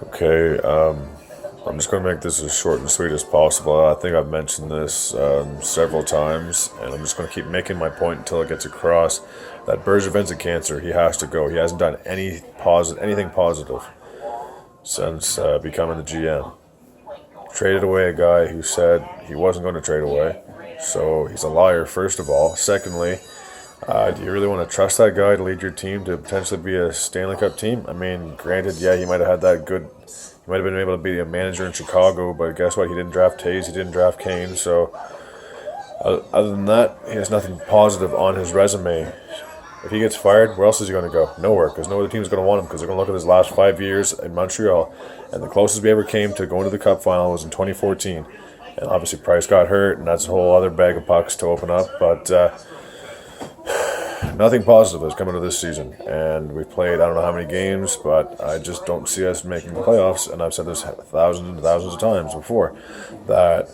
Okay, I'm just going to make this as short and sweet as possible. I think I've mentioned this several times, and I'm just going to keep making my point until it gets across that Bergevin's a cancer. He has to go. He hasn't done anything positive since becoming the GM. Traded away a guy who said he wasn't going to trade away, so he's a liar, first of all. Secondly, do you really want to trust that guy to lead your team to potentially be a Stanley Cup team? I mean, granted, yeah, he might have had that good. He might have been able to be a manager in Chicago, but guess what? He didn't draft Taves, he didn't draft Kane, so other than that, he has nothing positive on his resume. If he gets fired, where else is he going to go? Nowhere, because no other team is going to want him, because they're going to look at his last 5 years in Montreal, and the closest we ever came to going to the Cup final was in 2014. And obviously Price got hurt, and that's a whole other bag of pucks to open up, but nothing positive has come into this season, and we've played I don't know how many games, but I just don't see us making the playoffs, and I've said this thousands and thousands of times before, that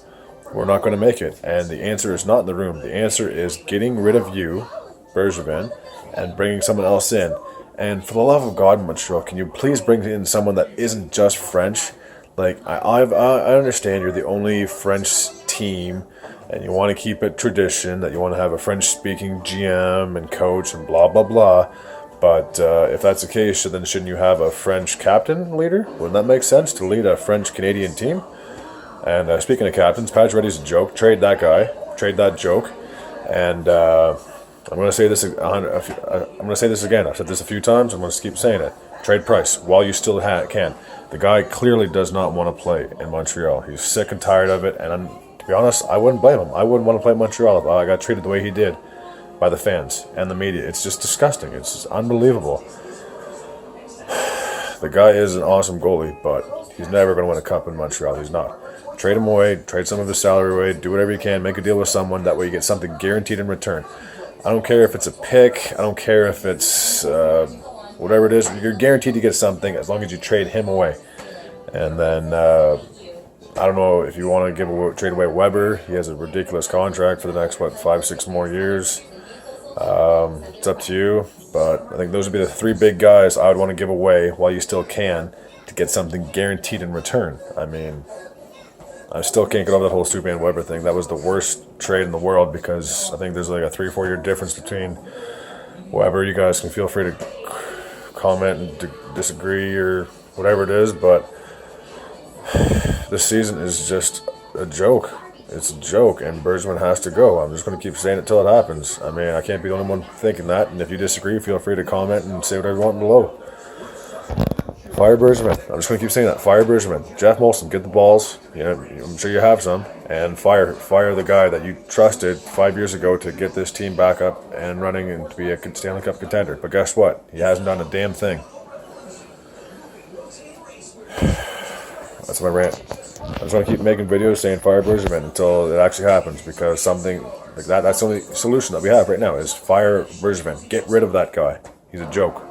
we're not going to make it, and the answer is not in the room. The answer is getting rid of you, Bergevin, and bringing someone else in. And for the love of God, Montreal, can you please bring in someone that isn't just French? Like, I understand you're the only French team, and you want to keep it tradition, that you want to have a French-speaking GM and coach and blah, blah, blah. But if that's the case, then shouldn't you have a French captain leader? Wouldn't that make sense to lead a French-Canadian team? And speaking of captains, Pacioretty's a joke. Trade that guy. Trade that joke. And I'm going to say this. I'm going to say this again. I've said this a few times. I'm going to keep saying it. Trade Price while you still can. The guy clearly does not want to play in Montreal. He's sick and tired of it. And to be honest, I wouldn't blame him. I wouldn't want to play in Montreal if I got treated the way he did by the fans and the media. It's just disgusting. It's just unbelievable. The guy is an awesome goalie, but he's never going to win a cup in Montreal. He's not. Trade him away. Trade some of his salary away. Do whatever you can. Make a deal with someone. That way you get something guaranteed in return. I don't care if it's a pick. I don't care if it's whatever it is. You're guaranteed to get something as long as you trade him away. And then I don't know if you want to trade away Weber. He has a ridiculous contract for the next 5-6 more years. It's up to you. But I think those would be the three big guys I would want to give away while you still can to get something guaranteed in return. I mean, I still can't get over that whole Subban Weber thing. That was the worst trade in the world, because I think there's like a 3-4 year difference between Weber. You guys can feel free to comment and disagree or whatever it is, but this season is just a joke. It's a joke, and Bergevin has to go. I'm just going to keep saying it till it happens. I mean, I can't be the only one thinking that, and if you disagree, feel free to comment and say whatever you want below. Fire Bergevin. I'm just going to keep saying that. Fire Bergevin. Jeff Molson, get the balls. You know, I'm sure you have some. And fire the guy that you trusted 5 years ago to get this team back up and running and to be a Stanley Cup contender. But guess what? He hasn't done a damn thing. That's my rant. I just want to keep making videos saying fire Bergevin until it actually happens, because something like that's the only solution that we have right now is fire Bergevin. Get rid of that guy. He's a joke.